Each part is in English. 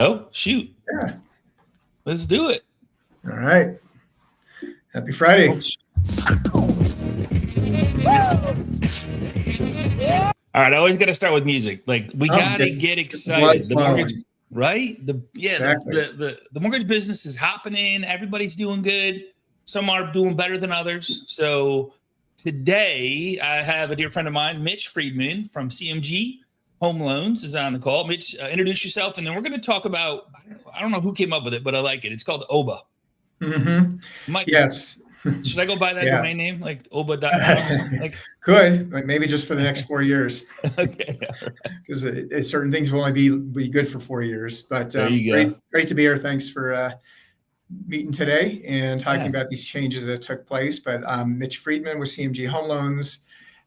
Oh, shoot. Yeah. Let's do it. All right. Happy Friday. All right. I always got to start with music. Like we got to get excited. The mortgage, right? Exactly. The mortgage business is happening. Everybody's doing good. Some are doing better than others. So today I have a dear friend of mine, Mitch Friedman from CMG Home Loans is on the call. Mitch, introduce yourself, and then we're going to talk about, I don't know who came up with it, but I like it. It's called OBBBA. Mm-hmm. Yes. Should I go buy that domain name, like OBBBA.com or something? Like, could, but maybe just for the next 4 years. Okay. Because certain things will only be good for 4 years. But there you go. Great to be here. Thanks for meeting today and talking about these changes that took place. But Mitch Friedman with CMG Home Loans.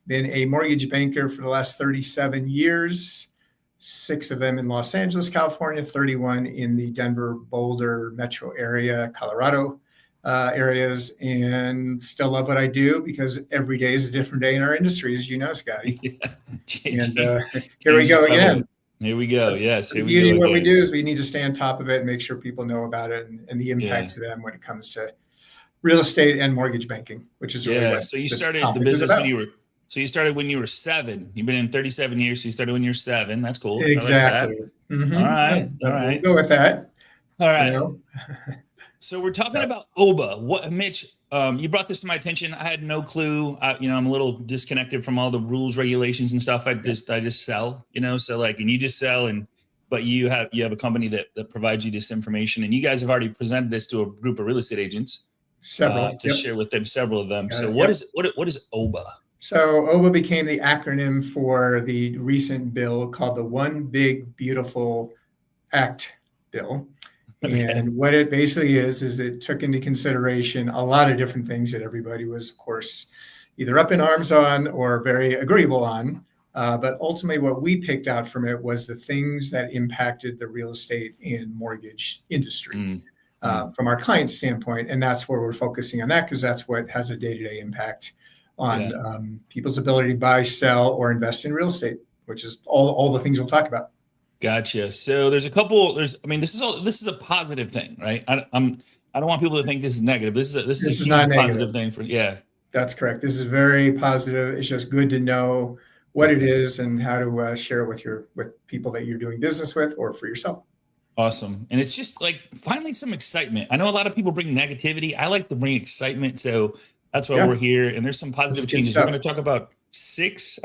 Been a mortgage banker for the last 37 years, 6 of them in Los Angeles, California, 31 in the Denver, Boulder metro area, Colorado areas, and still love what I do because every day is a different day in our industry, as you know, Scotty. And here we go again. Here we go. Yes. The beauty of what we do is we need to stay on top of it and make sure people know about it and the impact to them when it comes to real estate and mortgage banking, which is really what so you started the business when you were. So you started when you were 7. You've been in 37 years. So you started when you're 7. That's cool. Exactly. Like that. Mm-hmm. All right. We'll go with that. All right. So we're talking about OBBBA. What, Mitch? You brought this to my attention. I had no clue. I'm a little disconnected from all the rules, regulations, and stuff. I just sell. So like, and you just sell, but you have a company that provides you this information, and you guys have already presented this to a group of real estate agents. Several to share with them. Several of them. So what is OBBBA? So OBBBA became the acronym for the recent bill called the One Big Beautiful Act bill. Okay. And what it basically is it took into consideration a lot of different things that everybody was, of course, either up in arms on or very agreeable on. But ultimately what we picked out from it was the things that impacted the real estate and mortgage industry from our client standpoint. And that's where we're focusing on that because that's what has a day-to-day impact on people's ability to buy, sell, or invest in real estate, which is all the things we'll talk about. Gotcha. So there's a couple. This is a positive thing, right? I don't want people to think this is negative. This is a huge positive thing for. That's correct. This is very positive. It's just good to know what it is and how to share it with people that you're doing business with or for yourself. Awesome. And it's just like finally some excitement. I know a lot of people bring negativity. I like to bring excitement. So that's why we're here. And there's some positive changes. We're going to talk about 6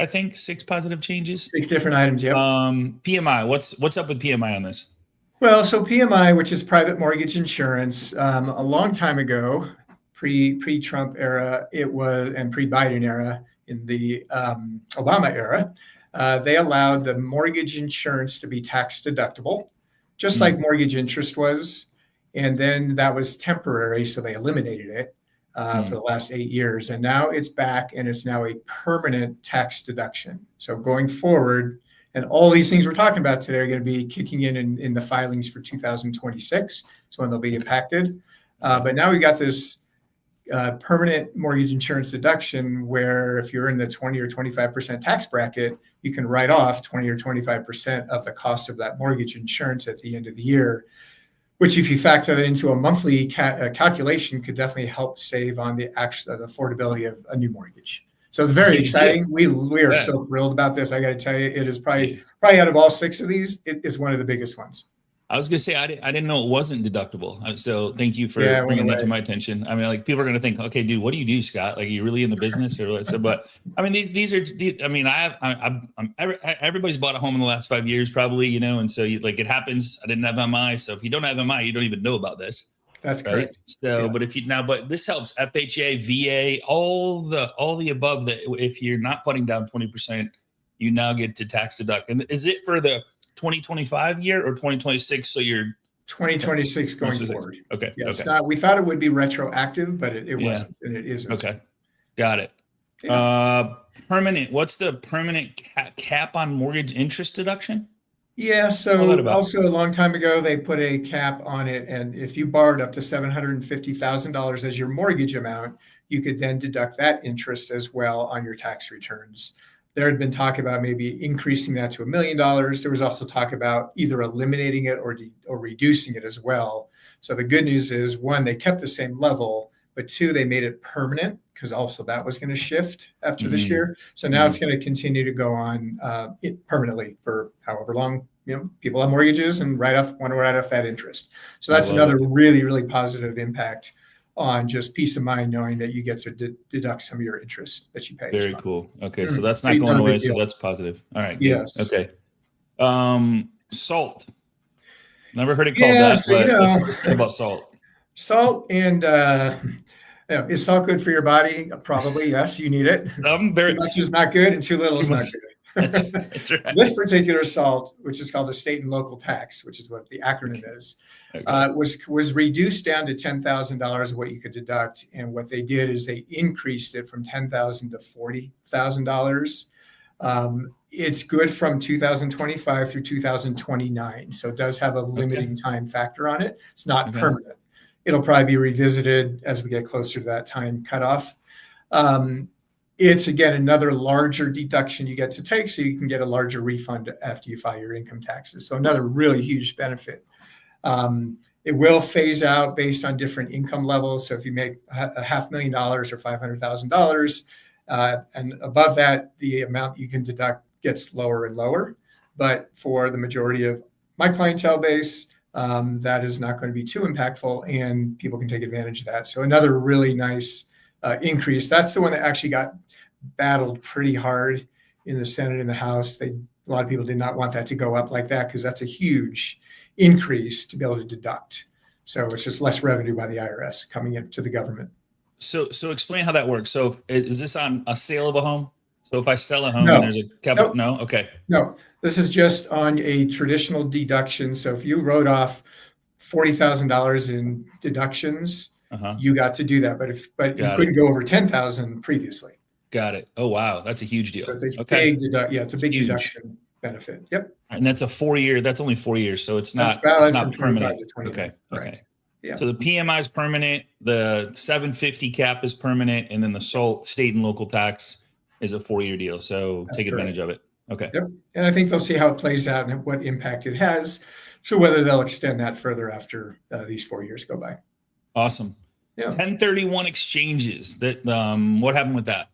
positive changes. 6 different items. Yep. PMI. What's up with PMI on this? Well, so PMI, which is private mortgage insurance, a long time ago, pre-Trump era, it was, and pre-Biden era, in the Obama era, they allowed the mortgage insurance to be tax deductible, just like mortgage interest was. And then that was temporary, so they eliminated it. For the last 8 years. And now it's back and it's now a permanent tax deduction. So going forward, and all these things we're talking about today are going to be kicking in the filings for 2026. So when they'll be impacted. But now we got this permanent mortgage insurance deduction where if you're in the 20 or 25% tax bracket, you can write off 20 or 25% of the cost of that mortgage insurance at the end of the year. Which, if you factor that into a monthly calculation, could definitely help save on the affordability of a new mortgage. So it's very exciting. We are so thrilled about this. I got to tell you, it is probably out of all 6 of these, it's one of the biggest ones. I was going to say, I didn't know it wasn't deductible. So thank you for bringing that to my attention. I mean, like people are going to think, okay, dude, what do you do, Scott? Like, are you really in the business or what? So, but I mean, everybody's bought a home in the last 5 years, probably, and so it happens. I didn't have MI. So if you don't have MI, you don't even know about this. That's correct. So, but but this helps FHA, VA, all the above that. If you're not putting down 20%, you now get to tax deduct. And is it for the 2025 year or 2026? So you're 2026 going forward. Okay. Yes, we thought it would be retroactive, but it wasn't, and it isn't. Okay. Got it. Yeah. Permanent. What's the permanent cap on mortgage interest deduction? Yeah. So also a long time ago, they put a cap on it. And if you borrowed up to $750,000 as your mortgage amount, you could then deduct that interest as well on your tax returns. there had been talk about maybe increasing that to $1 million. There was also talk about either eliminating it or reducing it as well. So the good news is, one, they kept the same level, but two, they made it permanent, because also that was going to shift after this year. So now it's going to continue to go on permanently for however long, people have mortgages and want to write off that interest. So that's another really, really positive impact on just peace of mind, knowing that you get to deduct some of your interest that you pay. Very cool. Okay. So that's not going away. So that's positive. All right. Good. Yes. Okay. Salt. Never heard it called that, so, but let's talk about salt. Salt and, is salt good for your body? Probably, yes. You need it. Too much is not good, and too little is not good. That's right. This particular salt, which is called the state and local tax, which is what the acronym is, was reduced down to $10,000 of what you could deduct. And what they did is they increased it from $10,000 to $40,000. It's good from 2025 through 2029. So it does have a limiting time factor on it. It's not permanent. It'll probably be revisited as we get closer to that time cutoff. It's, again, another larger deduction you get to take, so you can get a larger refund after you file your income taxes. So another really huge benefit. It will phase out based on different income levels. So if you make $500,000 or $500,000 and above that, the amount you can deduct gets lower and lower. But for the majority of my clientele base, that is not going to be too impactful, and people can take advantage of that. So another really nice increase. That's the one that actually got battled pretty hard in the Senate and the House. A lot of people did not want that to go up like that, because that's a huge increase to be able to deduct. So it's just less revenue by the IRS coming into the government. So explain how that works. So is this on a sale of a home? So if I sell a home and there's a capital, no? Okay. No, this is just on a traditional deduction. So if you wrote off $40,000 in deductions, you got to do that. But you couldn't go over 10,000 previously. Got it. Oh, wow. That's a huge deal. So it's a big it's a big deduction benefit. Yep. And that's a 4 year, that's only 4 years. So it's not permanent. Okay. Okay. Yeah. So the PMI is permanent. The 750 cap is permanent. And then the state and local tax is a 4 year deal. So take advantage of it. Okay. Yep. And I think they'll see how it plays out and what impact it has. So whether they'll extend that further after these 4 years go by. Awesome. Yeah. 1031 exchanges. That what happened with that?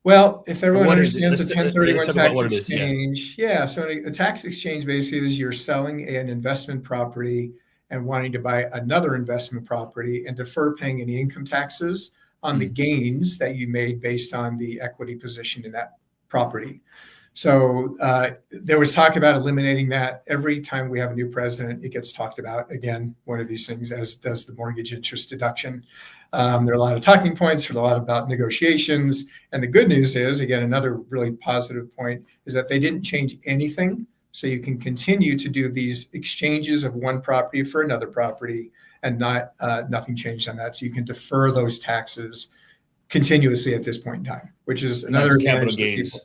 Well, if everyone understands the 1031 tax exchange, so a tax exchange basically is you're selling an investment property and wanting to buy another investment property and defer paying any income taxes on the gains that you made based on the equity position in that property. So there was talk about eliminating that. Every time we have a new president, it gets talked about again, one of these things, as does the mortgage interest deduction. There are a lot of talking points, a lot about negotiations. And the good news is, again, another really positive point is that they didn't change anything. So you can continue to do these exchanges of one property for another property and nothing changed on that. So you can defer those taxes continuously at this point in time, which is another capital gains.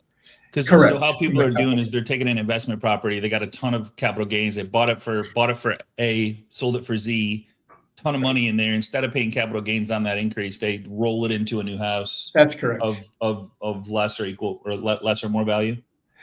Because so how people are doing is they're taking an investment property. They got a ton of capital gains. They bought it for A, sold it for Z, ton of money in there. Instead of paying capital gains on that increase, they roll it into a new house. That's correct. Of less or equal or less or more value,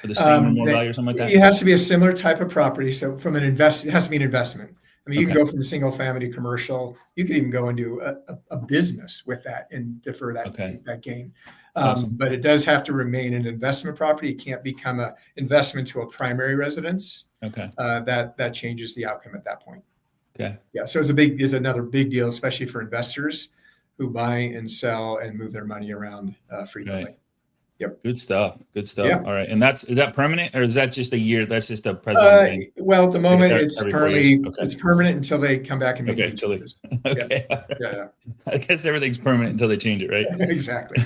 or the same or more value or something like that. It has to be a similar type of property. So from it has to be an investment. I mean, you can go from single family commercial. You could even go into a business with that and defer that gain. Awesome. But it does have to remain an investment property. It can't become an investment to a primary residence. Okay. That changes the outcome at that point. Okay. Yeah. So it's another big deal, especially for investors who buy and sell and move their money around frequently. Right. Yep. Good stuff. Yeah. All right. And is that permanent, or is that just a year? That's just a president thing? Well, at the moment it's permanent until they come back and make it. Okay. Yeah. I guess everything's permanent until they change it, right? Exactly.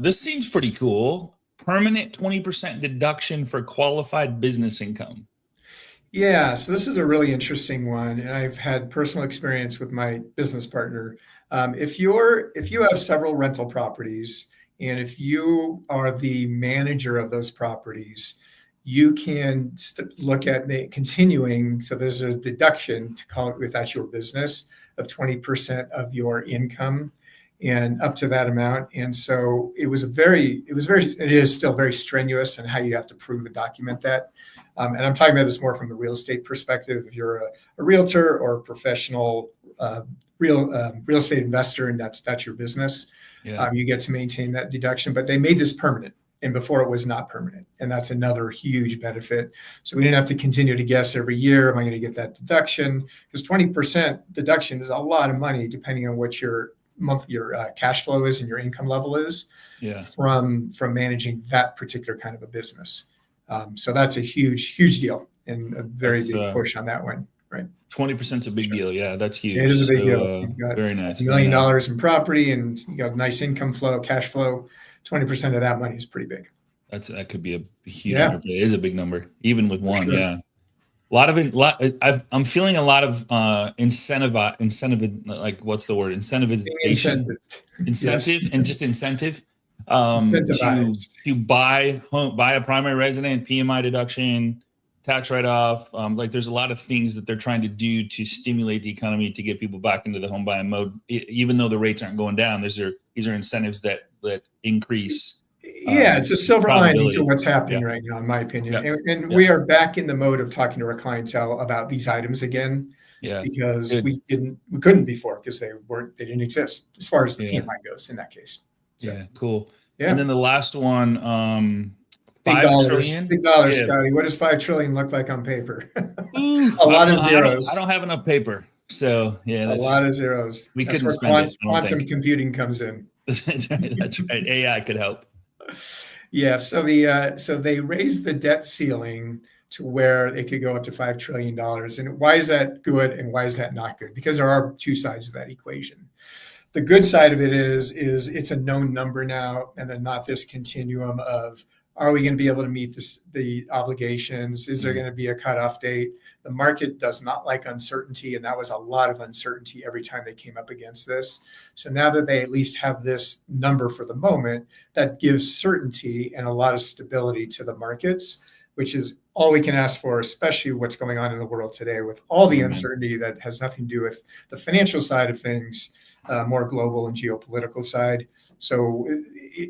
This seems pretty cool. Permanent 20% deduction for qualified business income. Yeah. So this is a really interesting one. And I've had personal experience with my business partner. If you have several rental properties, and if you are the manager of those properties, you can look at continuing. So there's a deduction to call it, if that's your business, of 20% of your income. and up to that amount. And so it is still very strenuous in how you have to prove and document that. And I'm talking about this more from the real estate perspective. If you're a realtor or a professional real estate investor, and that's your business, you get to maintain that deduction. But they made this permanent, and before it was not permanent, and that's another huge benefit. So we didn't have to continue to guess every year, am I going to get that deduction? Because 20% deduction is a lot of money, depending on what your cash flow is and your income level is from managing that particular kind of a business. So that's a huge deal, and a very big push on that one. Right. 20% is a big deal. Yeah, that's huge. It is a big deal. You've got very nice. $1 million in property, and you got nice income flow, cash flow. 20% of that money is pretty big. That could be a huge number. It is a big number, even with one. Sure. Yeah. I'm feeling a lot of incentive, like what's the word? Incentivization. Incentive yes. And just incentive to buy a primary resident, PMI deduction, tax write-off. Like there's a lot of things that they're trying to do to stimulate the economy to get people back into the home buying mode, even though the rates aren't going down. These are incentives that increase. It's a silver lining to what's happening right now, in my opinion. And we are back in the mode of talking to our clientele about these items again. Because we couldn't before, because they didn't exist as far as the PMI goes in that case. So, cool. And then the last one, big dollars, Scotty. What does $5 trillion look like on paper? A lot of zeros. I don't have enough paper, so a lot of zeros. We couldn't spend it. Quantum computing comes in. That's right. AI could help. So they raised the debt ceiling to where it could go up to $5 trillion. And why is that good and why is that not good? Because there are two sides of that equation. The good side of it is it's a known number now, and then not this continuum of, are we going to be able to meet the obligations? Is there going to be a cutoff date? The market does not like uncertainty, and that was a lot of uncertainty every time they came up against this. So now that they at least have this number for the moment, that gives certainty and a lot of stability to the markets, which is all we can ask for, especially what's going on in the world today with all the uncertainty that has nothing to do with the financial side of things, more global and geopolitical side. So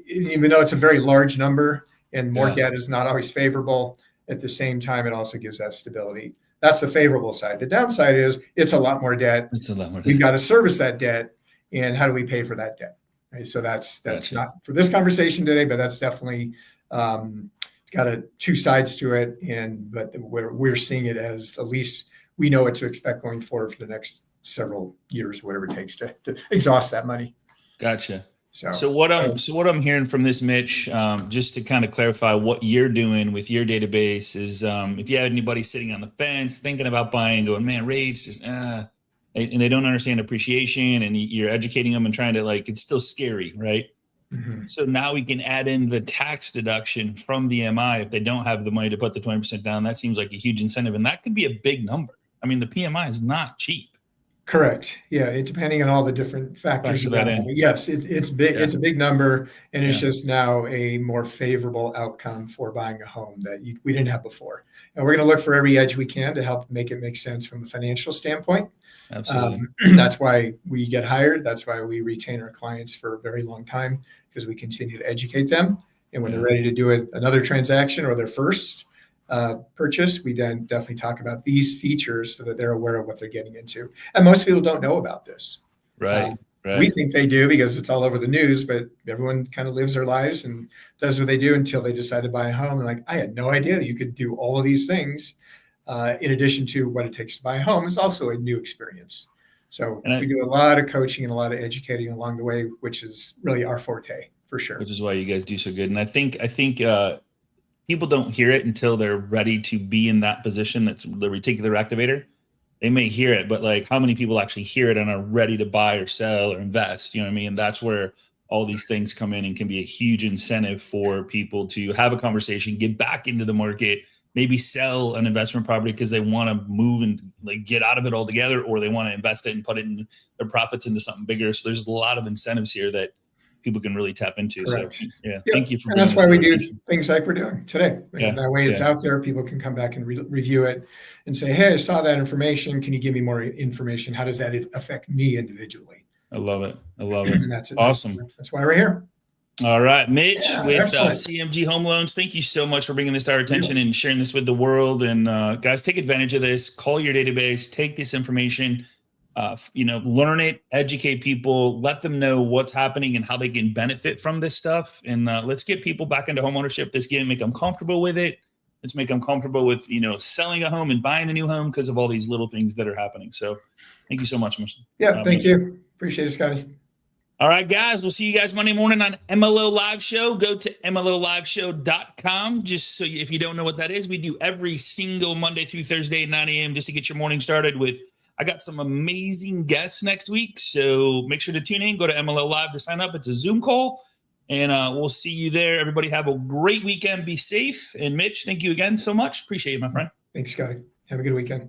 even though it's a very large number, and more debt is not always favorable, at the same time, it also gives that stability. That's the favorable side. The downside is it's a lot more debt. We've got to service that debt. And how do we pay for that debt? Right? So that's not for this conversation today, but that's definitely got two sides to it. But we're seeing it as, at least we know what to expect going forward for the next several years, whatever it takes to exhaust that money. Gotcha. So what I'm hearing from this, Mitch, just to kind of clarify what you're doing with your database is, if you have anybody sitting on the fence thinking about buying, going, man, rates just, and they don't understand appreciation, and you're educating them and trying to, like, it's still scary, right? Mm-hmm. So now we can add in the tax deduction from the MI if they don't have the money to put the 20% down. That seems like a huge incentive, and that could be a big number. I mean, the PMI is not cheap. Correct. Yeah, depending on all the different factors. Yes, it's big. Yeah. It's a big number, and it's just now a more favorable outcome for buying a home that we didn't have before. And we're going to look for every edge we can to help make it make sense from a financial standpoint. Absolutely. That's why we get hired. That's why we retain our clients for a very long time, because we continue to educate them. And when they're ready to do another transaction or their first purchase, we then definitely talk about these features so that they're aware of what they're getting into. And most people don't know about this. Right. We think they do because it's all over the news, but everyone kind of lives their lives and does what they do until they decide to buy a home. And like, I had no idea that you could do all of these things in addition to what it takes to buy a home. Is also a new experience. So we do a lot of coaching and a lot of educating along the way, which is really our forte for sure. Which is why you guys do so good. And I think people don't hear it until they're ready to be in that position. That's the reticular activator. They may hear it, but like, how many people actually hear it and are ready to buy or sell or invest? You know what I mean? And that's where all these things come in and can be a huge incentive for people to have a conversation, get back into the market, maybe sell an investment property because they want to move and like get out of it altogether, or they want to invest it and put it in their profits into something bigger. So there's a lot of incentives here that people can really tap into. Correct. So thank you for and that's why we do things like we're doing today. That way it's out there. People can come back and review it and say, hey, I saw that information. Can you give me more information? How does that affect me individually? I love it. I love it. And that's it. Awesome. That's why we're here. All right, Mitch with excellent. CMG Home Loans. Thank you so much for bringing this to our attention and sharing this with the world. And guys, take advantage of this. Call your database. Take this information. Learn it. Educate people. Let them know what's happening and how they can benefit from this stuff. And let's get people back into homeownership. Let's make them comfortable with it. Let's make them comfortable with selling a home and buying a new home because of all these little things that are happening. So, thank you so much, Mitch. Yeah, thank you. Appreciate it, Scotty. All right, guys, we'll see you guys Monday morning on MLO Live Show. Go to MLOLiveshow.com. Just so if you don't know what that is, we do every single Monday through Thursday at 9 a.m. just to get your morning started with, I got some amazing guests next week. So make sure to tune in. Go to MLO Live to sign up. It's a Zoom call, and we'll see you there. Everybody have a great weekend. Be safe. And Mitch, thank you again so much. Appreciate it, my friend. Thanks, Scotty. Have a good weekend.